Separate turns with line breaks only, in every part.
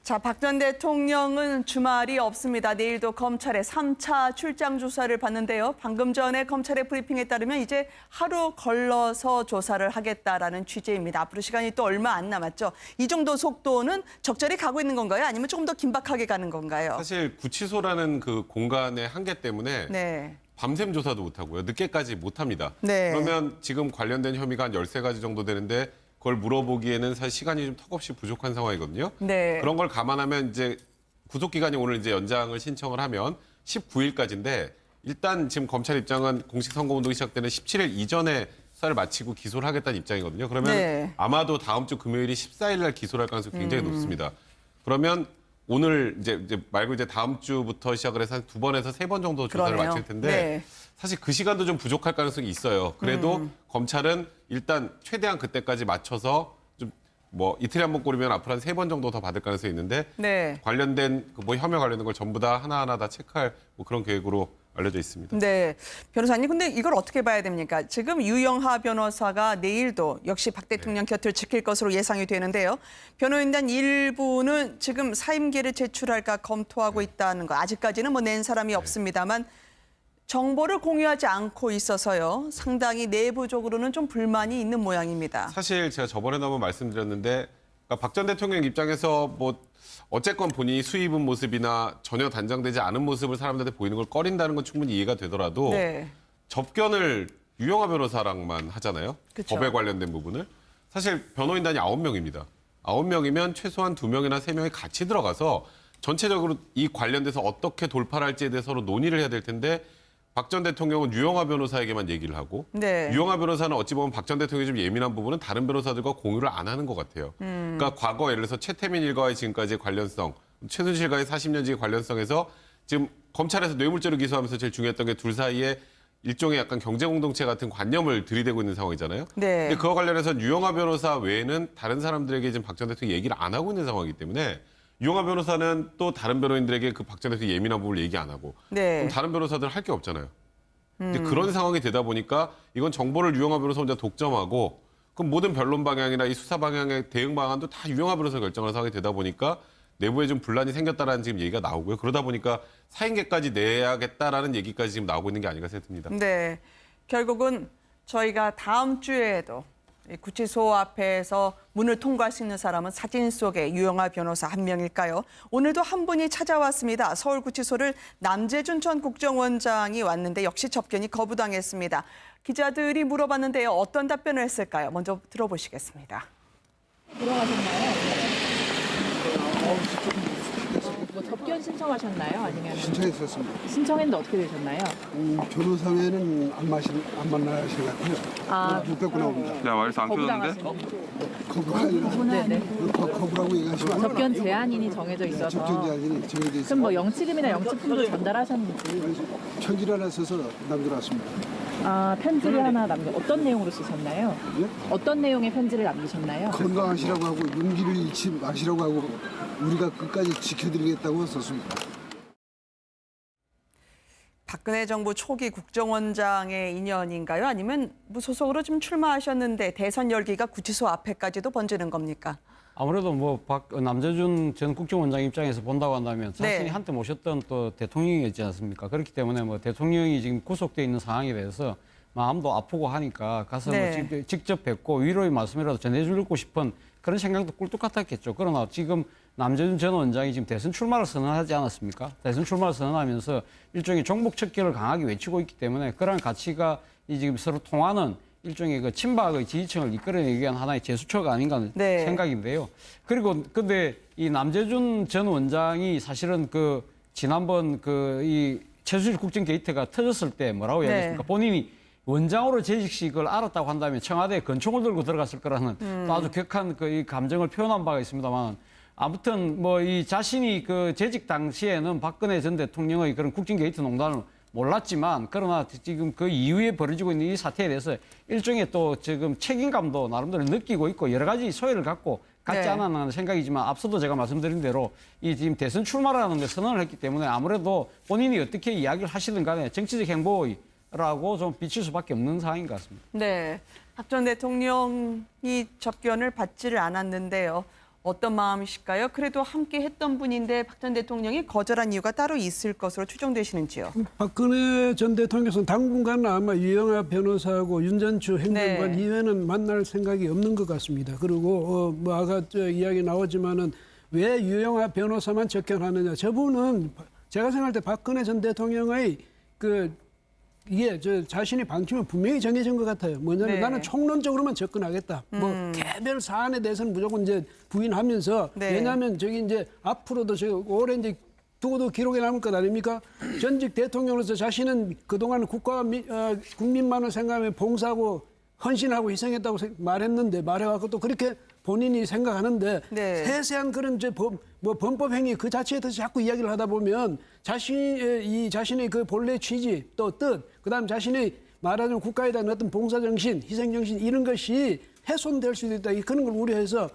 자, 박 전 대통령은 주말이 없습니다. 내일도 검찰의 3차 출장 조사를 받는데요. 방금 전에 검찰의 브리핑에 따르면 이제 하루 걸러서 조사를 하겠다라는 취지입니다. 앞으로 시간이 또 얼마 안 남았죠. 이 정도 속도는 적절히 가고 있는 건가요? 아니면 조금 더 긴박하게 가는 건가요?
사실 구치소라는 그 공간의 한계 때문에
네.
밤샘 조사도 못하고요. 늦게까지 못합니다.
네.
그러면 지금 관련된 혐의가 한 13가지 정도 되는데 그걸 물어보기에는 사실 시간이 좀 턱없이 부족한 상황이거든요.
네.
그런 걸 감안하면 이제 구속기간이 오늘 이제 연장을 신청을 하면 19일까지인데 일단 지금 검찰 입장은 공식 선거운동이 시작되는 17일 이전에 수사를 마치고 기소를 하겠다는 입장이거든요. 그러면
네. 아마도
다음 주 금요일이 14일 날 기소를 할 가능성이 굉장히 높습니다. 그러면 오늘 이제 말고 이제 다음 주부터 시작을 해서 한 2번에서 3번 정도 조사를
그러네요.
마칠 텐데
네.
사실 그 시간도 좀 부족할 가능성이 있어요. 그래도 검찰은 일단 최대한 그때까지 맞춰서 좀 뭐 이틀에 한 번 꼬리면 앞으로 한 3번 정도 더 받을 가능성이 있는데
네.
관련된 뭐 혐의 관련된 걸 전부 다 하나하나 다 체크할 뭐 그런 계획으로 알려져 있습니다.
네. 변호사님, 근데 이걸 어떻게 봐야 됩니까? 지금 유영하 변호사가 내일도 역시 박 대통령 곁을 지킬 것으로 예상이 되는데요. 변호인단 일부는 지금 사임계를 제출할까 검토하고 있다는 거. 아직까지는 뭐 낸 사람이 없습니다만 정보를 공유하지 않고 있어서요. 상당히 내부적으로는 좀 불만이 있는 모양입니다.
사실 제가 저번에도 한번 말씀드렸는데 그러니까 박 전 대통령 입장에서 뭐 어쨌건 본인이 수입은 모습이나 전혀 단정되지 않은 모습을 사람들한테 보이는 걸 꺼린다는 건 충분히 이해가 되더라도
네.
접견을 유영하 변호사랑만 하잖아요.
그쵸.
법에 관련된 부분을. 사실 변호인단이 9명입니다. 9명이면 최소한 2명이나 3명이 같이 들어가서 전체적으로 이 관련돼서 어떻게 돌파를 할지에 대해서 서로 논의를 해야 될 텐데 박 전 대통령은 유영하 변호사에게만 얘기를 하고
네.
유영하 변호사는 어찌 보면 박 전 대통령이 좀 예민한 부분은 다른 변호사들과 공유를 안 하는 것 같아요. 그러니까 과거 예를 들어서 최태민 일가와의 지금까지의 관련성, 최순실과의 40년지기 관련성에서 지금 검찰에서 뇌물죄로 기소하면서 제일 중요했던 게 둘 사이에 일종의 약간 경제 공동체 같은 관념을 들이대고 있는 상황이잖아요.
네.
근데 그와 관련해서 유영하 변호사 외에는 다른 사람들에게 지금 박 전 대통령이 얘기를 안 하고 있는 상황이기 때문에 유영하 변호사는 또 다른 변호인들에게 그 박 전 대통령 예민한 부분을 얘기 안 하고
네.
그럼 다른 변호사들은 할 게 없잖아요. 근데 그런 상황이 되다 보니까 이건 정보를 유영하 변호사 혼자 독점하고 그럼 모든 변론 방향이나 이 수사 방향의 대응 방안도 다 유영하 변호사가 결정하는 상황이 되다 보니까 내부에 좀 분란이 생겼다라는 지금 얘기가 나오고요. 그러다 보니까 사임계까지 내야겠다라는 얘기까지 지금 나오고 있는 게 아닌가 생각됩니다.
네. 결국은 저희가 다음 주에도 이 구치소 앞에서 문을 통과할 수 있는 사람은 사진 속의 유영하 변호사 한 명일까요? 오늘도 한 분이 찾아왔습니다. 서울구치소를 남재준 전 국정원장이 왔는데 역시 접견이 거부당했습니다. 기자들이 물어봤는데요. 어떤 답변을 했을까요? 먼저 들어보시겠습니다.
들어가셨나요? 뭐 접견 신청하셨나요? 아니면
신청했었습니다.
신청했는데 어떻게 되셨나요?
변호사회는 안 만나실 것 같아요. 못 뵙고 나옵니다.
야, 말해서 안 켜졌는데?
거부가 아니라
네네.
거부라고 얘기하시면
접견 제한인이 정해져 있어서.
접견 제한이 정해져
그럼
있어서
뭐 영치금이나 영치품도 전달하셨는지.
편지를 하나 써서 남겨놨습니다.
아, 편지를 하나 어떤 내용으로 쓰셨나요?
예?
어떤 내용의 편지를 남기셨나요?
건강하시라고 하고 용기를 잃지 마시라고 하고 우리가 끝까지 지켜드리겠다고 썼습니다.
박근혜 정부 초기 국정원장의 인연인가요? 아니면 무소속으로 좀 출마하셨는데 대선 열기가 구치소 앞에까지도 번지는 겁니까?
아무래도 뭐 남재준 전 국정원장 입장에서 본다고 한다면 자신이
네.
한때 모셨던 또 대통령이었지 않습니까? 그렇기 때문에 뭐 대통령이 지금 구속돼 있는 상황에 대해서 마음도 아프고 하니까 가서
네.
뭐 직접 뵙고 위로의 말씀이라도 전해주고 싶은 그런 생각도 꿀뚝 같았겠죠. 그러나 지금 남재준 전 원장이 지금 대선 출마를 선언하지 않았습니까? 대선 출마를 선언하면서 일종의 종북 척결을 강하게 외치고 있기 때문에 그런 가치가 이 지금 서로 통하는 일종의 그 친박의 지지층을 이끌어내기 위한 하나의 제수처가 아닌가 하는
네.
생각인데요. 그리고 근데 이 남재준 전 원장이 사실은 그 지난번 그 이 최순실 국정 게이트가 터졌을 때 뭐라고
네.
이야기했습니까? 본인이 원장으로 재직식을 알았다고 한다면 청와대에 권총을 들고 들어갔을 거라는 또 아주 격한 그 이 감정을 표현한 바가 있습니다만 아무튼 뭐 이 자신이 그 재직 당시에는 박근혜 전 대통령의 그런 국정 게이트 농단을 몰랐지만 그러나 지금 그 이후에 벌어지고 있는 이 사태에 대해서 일종의 또 지금 책임감도 나름대로 느끼고 있고 여러 가지 소회를 갖고 갖지
네.
않았나 생각이지만 앞서도 제가 말씀드린 대로 이 지금 대선 출마라는 데 선언을 했기 때문에 아무래도 본인이 어떻게 이야기를 하시든 간에 정치적 행보라고 좀 비칠 수밖에 없는 상황인 것 같습니다.
네. 박 전 대통령이 접견을 받지를 않았는데요. 어떤 마음이실까요? 그래도 함께 했던 분인데 박 전 대통령이 거절한 이유가 따로 있을 것으로 추정되시는지요?
박근혜 전 대통령께서는 당분간은 아마 유영하 변호사하고 윤전추 행정관
네.
이외에는 만날 생각이 없는 것 같습니다. 그리고 뭐 아까 이야기 나오지만은 왜 유영하 변호사만 접견하느냐? 저분은 제가 생각할 때 박근혜 전 대통령의 이게 자신의 방침은 분명히 정해진 것 같아요. 뭐냐면
네.
나는 총론적으로만 접근하겠다. 뭐 개별 사안에 대해서는 무조건 이제 부인하면서
네.
왜냐하면 저기 이제 앞으로도 올해 이제 두고도 기록에 남을 것 아닙니까? 전직 대통령으로서 자신은 그동안 국가와 국민만을 생각하며 봉사하고 헌신하고 희생했다고 말해갖고 또 그렇게 본인이 생각하는데
네.
세세한 그런 범법 행위 그 자체에 대해서 자꾸 이야기를 하다 보면 자신의 그 본래 취지 또 뜻 그다음 자신의 말하자면 국가에 대한 어떤 봉사 정신, 희생 정신 이런 것이 훼손될 수도 있다. 그런 걸 우려해서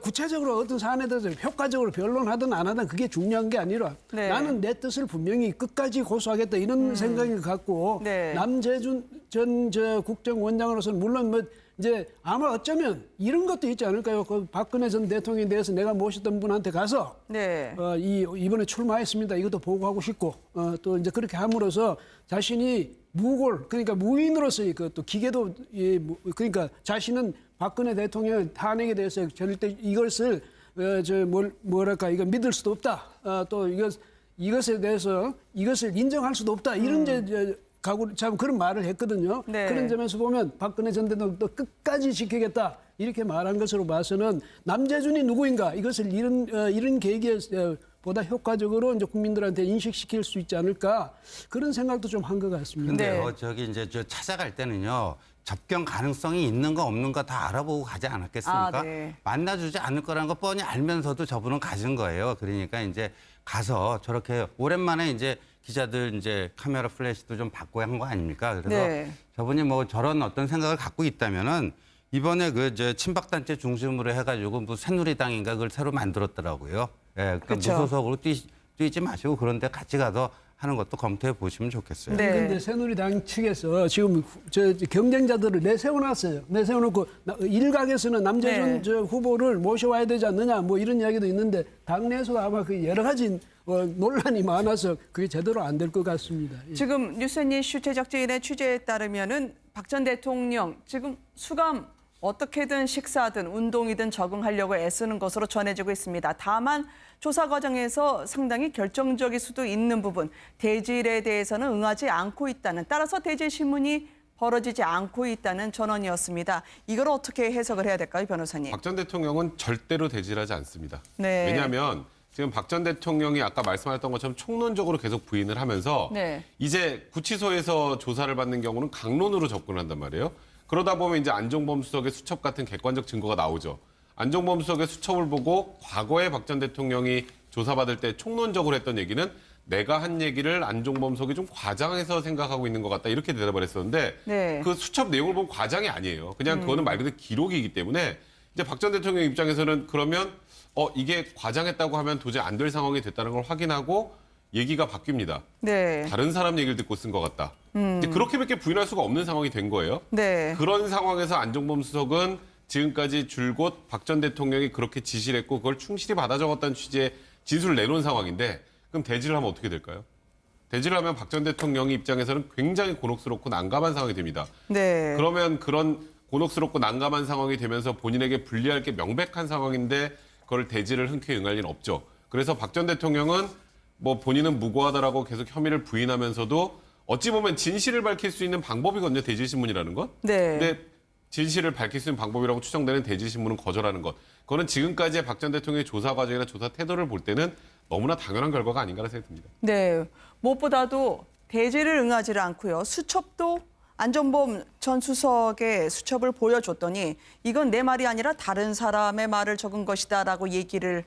구체적으로 어떤 사안에 대해서 효과적으로 변론하든 안 하든 그게 중요한 게 아니라
네.
나는 내 뜻을 분명히 끝까지 고수하겠다 이런 생각을 갖고
네.
남재준 전 국정원장으로서는 물론 이제 아마 어쩌면 이런 것도 있지 않을까요? 그 박근혜 전 대통령에 대해서 내가 모셨던 분한테 가서
네.
이번에 출마했습니다. 이것도 보고하고 싶고 또 이제 그렇게 함으로써 자신이 그러니까 무인으로서의 또 기계도 그러니까 자신은 박근혜 대통령 탄핵에 대해서 절대 이것을 이거 믿을 수도 없다. 또 이것에 대해서 이것을 인정할 수도 없다. 이런 참 그런 말을 했거든요.
네.
그런 점에서 보면 박근혜 전 대통령도 끝까지 지키겠다 이렇게 말한 것으로 봐서는 남재준이 누구인가 이것을 이런 계기에 보다 효과적으로 이제 국민들한테 인식시킬 수 있지 않을까 그런 생각도 좀 한 것 같습니다.
근데요,
네.
저기 이제 찾아갈 때는요. 접견 가능성이 있는 거 없는 거 다 알아보고 가지 않았겠습니까?
아, 네.
만나주지 않을 거라는 거 뻔히 알면서도 저분은 가진 거예요. 그러니까 이제 가서 저렇게 오랜만에 이제 기자들 이제 카메라 플래시도 좀 받고 한 거 아닙니까? 그래서
네.
저분이 뭐 저런 어떤 생각을 갖고 있다면은 이번에 친박단체 중심으로 해가지고 뭐 새누리당인가 그걸 새로 만들었더라고요. 예, 그러니까
그쵸.
무소속으로 뛰지 마시고 그런데 같이 가서 하는 것도 검토해 보시면 좋겠어요.
네.
그런데 새누리당 측에서 지금 경쟁자들을 내세워놨어요. 내세워놓고 일각에서는 남재준
네.
후보를 모셔와야 되지 않느냐 뭐 이런 이야기도 있는데 당내에서도 아마 그 여러 가지 논란이 많아서 그게 제대로 안 될 것 같습니다. 예.
지금 뉴스앤 이슈 제작진의 취재에 따르면은 박 전 대통령 지금 수감 어떻게든 식사든 운동이든 적응하려고 애쓰는 것으로 전해지고 있습니다. 다만 조사 과정에서 상당히 결정적일 수도 있는 부분, 대질에 대해서는 응하지 않고 있다는, 따라서 대질 신문이 벌어지지 않고 있다는 전언이었습니다. 이걸 어떻게 해석을 해야 될까요, 변호사님?
박 전 대통령은 절대로 대질하지 않습니다.
네.
왜냐하면 지금 박 전 대통령이 아까 말씀하셨던 것처럼 총론적으로 계속 부인을 하면서
네.
이제 구치소에서 조사를 받는 경우는 강론으로 접근한단 말이에요. 그러다 보면 이제 안종범 수석의 수첩 같은 객관적 증거가 나오죠. 안종범 수석의 수첩을 보고 과거에 박 전 대통령이 조사받을 때 총론적으로 했던 얘기는 내가 한 얘기를 안종범 수석이 좀 과장해서 생각하고 있는 것 같다 이렇게 대답을 했었는데
네.
그 수첩 내용을 보면 과장이 아니에요. 그냥 그거는 말 그대로 기록이기 때문에 이제 박 전 대통령 입장에서는 그러면 이게 과장했다고 하면 도저히 안 될 상황이 됐다는 걸 확인하고 얘기가 바뀝니다.
네.
다른 사람 얘기를 듣고 쓴 것 같다. 이제 그렇게밖에 부인할 수가 없는 상황이 된 거예요.
네.
그런 상황에서 안종범 수석은 지금까지 줄곧 박 전 대통령이 그렇게 지시를 했고 그걸 충실히 받아 적었다는 취지의 진술을 내놓은 상황인데 그럼 대질을 하면 어떻게 될까요? 대질을 하면 박 전 대통령의 입장에서는 굉장히 곤혹스럽고 난감한 상황이 됩니다.
네.
그러면 그런 곤혹스럽고 난감한 상황이 되면서 본인에게 불리할 게 명백한 상황인데 그걸 대질을 흔쾌히 응할 리는 없죠. 그래서 박 전 대통령은 뭐 본인은 무고하다라고 계속 혐의를 부인하면서도 어찌 보면 진실을 밝힐 수 있는 방법이거든요. 대질신문이라는 건.
네.
근데 진실을 밝힐 수 있는 방법이라고 추정되는 대질신문은 거절하는 것. 그거는 지금까지의 박 전 대통령의 조사 과정이나 조사 태도를 볼 때는 너무나 당연한 결과가 아닌가라는 생각이 듭니다.
네. 무엇보다도 대질을 응하지를 않고요. 수첩도 안종범 전 수석의 수첩을 보여줬더니 이건 내 말이 아니라 다른 사람의 말을 적은 것이다라고 얘기를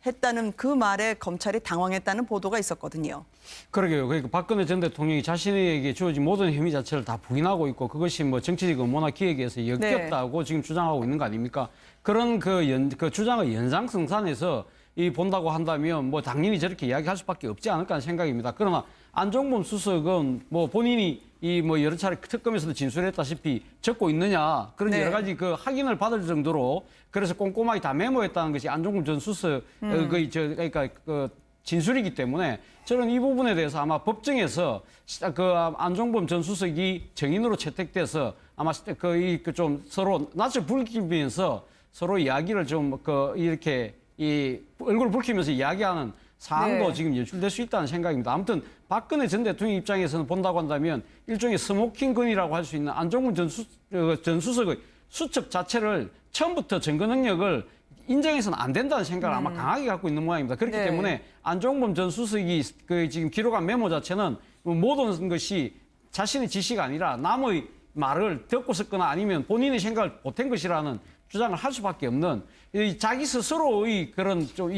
했다는 그 말에 검찰이 당황했다는 보도가 있었거든요.
그러게요. 그러니까 박근혜 전 대통령이 자신에게 주어진 모든 혐의 자체를 다 부인하고 있고 그것이 뭐 정치적 음모나 기획에 의해서 엮였다고 지금 주장하고 있는 거 아닙니까? 그런 그 주장의 연장성산에서 본다고 한다면 뭐 당연히 저렇게 이야기할 수밖에 없지 않을까 하는 생각입니다. 그러나 안종범 수석은 뭐 본인이 이 뭐 여러 차례 특검에서도 진술했다시피 적고 있느냐 그런
네.
여러 가지 그 확인을 받을 정도로 그래서 꼼꼼하게 다 메모했다는 것이 안종범 전 수석 그러니까 그 진술이기 때문에 저는 이 부분에 대해서 아마 법정에서 그 안종범 전 수석이 증인으로 채택돼서 아마 좀 서로 낯을 붉히면서 서로 이야기를 좀 이렇게 이 얼굴을 붉히면서 이야기하는 사안도
네.
지금 연출될 수 있다는 생각입니다. 아무튼 박근혜 전 대통령 입장에서는 본다고 한다면 일종의 스모킹건이라고 할 수 있는 안종범 전 수석의 수첩 자체를 처음부터 증거 능력을 인정해서는 안 된다는 생각을 아마 강하게 갖고 있는 모양입니다. 그렇기
네.
때문에 안종범 전 수석이 지금 기록한 메모 자체는 모든 것이 자신의 지시가 아니라 남의 말을 듣고 썼거나 아니면 본인의 생각을 보탠 것이라는 주장을 할 수밖에 없는 자기 스스로의 그런 좀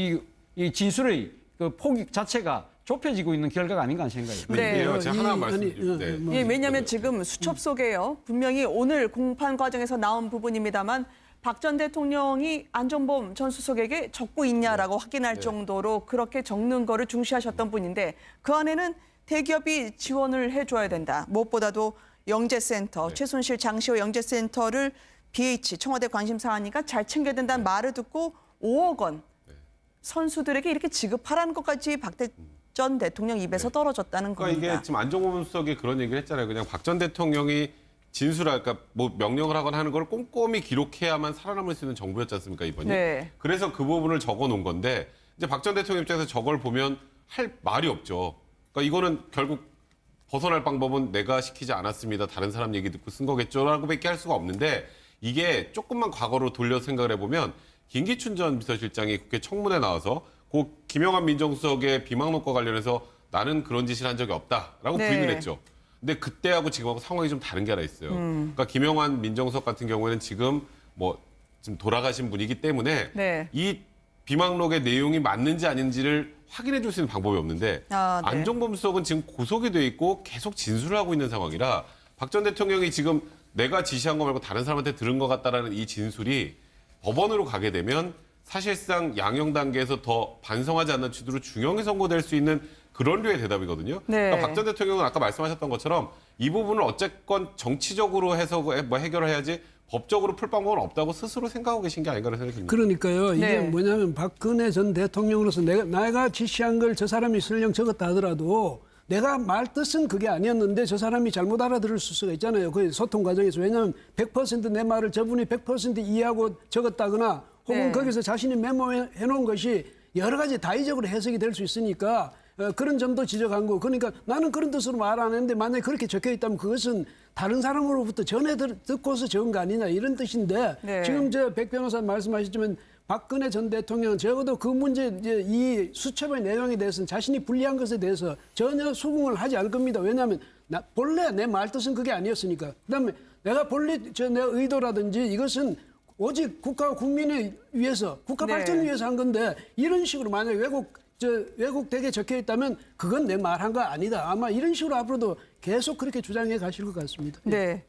이 진술의 그 폭이 자체가 좁혀지고 있는 결과가 아닌가 하는 생각입니다.
네.
이게요, 제가 하나
아니,
말씀드리면
예, 왜냐하면 지금 수첩 속에요. 분명히 오늘 공판 과정에서 나온 부분입니다만 박 전 대통령이 안종범 전 수석에게 적고 있냐라고 확인할 정도로 그렇게 적는 거를 중시하셨던 분인데 그 안에는 대기업이 지원을 해줘야 된다. 무엇보다도 영재센터, 최순실 장시호 영재센터를 BH 청와대 관심사하니까 잘 챙겨야 된다는 말을 듣고 5억 원 선수들에게 이렇게 지급하라는 것까지 박 전 대통령 입에서 떨어졌다는
그러니까
겁니다.
이게 지금 안종범 수석이 그런 얘기를 했잖아요. 그냥 박 전 대통령이 진술할, 그러니까 뭐 명령을 하거나 하는 걸 꼼꼼히 기록해야만 살아남을 수 있는 정부였지 않습니까, 이번이?
네.
그래서 그 부분을 적어 놓은 건데 이제 박 전 대통령 입장에서 저걸 보면 할 말이 없죠. 그러니까 이거는 결국 벗어날 방법은 내가 시키지 않았습니다. 다른 사람 얘기 듣고 쓴 거겠죠라고밖에 할 수가 없는데 이게 조금만 과거로 돌려 생각을 해보면 김기춘 전 비서실장이 국회 청문회 나와서 그 김영환 민정수석의 비망록과 관련해서 나는 그런 짓을 한 적이 없다라고
네.
부인을 했죠. 근데 그때하고 지금하고 상황이 좀 다른 게 하나 있어요. 그러니까 김영환 민정수석 같은 경우에는 지금 뭐 지금 돌아가신 분이기 때문에
네.
이 비망록의 내용이 맞는지 아닌지를 확인해 줄 수 있는 방법이 없는데
아, 네.
안종범 수석은 지금 구속이 돼 있고 계속 진술을 하고 있는 상황이라 박 전 대통령이 지금 내가 지시한 거 말고 다른 사람한테 들은 것 같다라는 이 진술이 법원으로 가게 되면 사실상 양형 단계에서 더 반성하지 않는 취지로 중형이 선고될 수 있는 그런 류의 대답이거든요.
네.
그러니까 박 전 대통령은 아까 말씀하셨던 것처럼 이 부분을 어쨌건 정치적으로 해서 뭐 해결을 해야지 법적으로 풀 방법은 없다고 스스로 생각하고 계신 게 아닌가라는 생각이 듭니다.
그러니까요. 이게
네.
뭐냐면 박근혜 전 대통령으로서 내가 지시한 걸 저 사람이 설령 적었다 하더라도 내가 말 뜻은 그게 아니었는데 저 사람이 잘못 알아들을 수가 있잖아요. 그 소통 과정에서. 왜냐하면 100%내 말을 저분이 100% 이해하고 적었다거나 혹은
네.
거기서 자신이 메모해 놓은 것이 여러 가지 다의적으로 해석이 될 수 있으니까 그런 점도 지적한 거. 그러니까 나는 그런 뜻으로 말 안 했는데 만약에 그렇게 적혀 있다면 그것은 다른 사람으로부터 전해 듣고서 적은 거 아니냐 이런 뜻인데
네.
지금 저 백 변호사 말씀하셨지만 박근혜 전 대통령은 적어도 그 문제 이제 이 수첩의 내용에 대해서는 자신이 불리한 것에 대해서 전혀 수긍을 하지 않을 겁니다. 왜냐하면 본래 내 말 뜻은 그게 아니었으니까. 그다음에 내가 본래 내 의도라든지 이것은 오직 국가와 국민을 위해서 국가
네.
발전을 위해서 한 건데 이런 식으로 만약에 왜곡되게 적혀 있다면 그건 내 말한 거 아니다. 아마 이런 식으로 앞으로도 계속 그렇게 주장해 가실 것 같습니다.
네.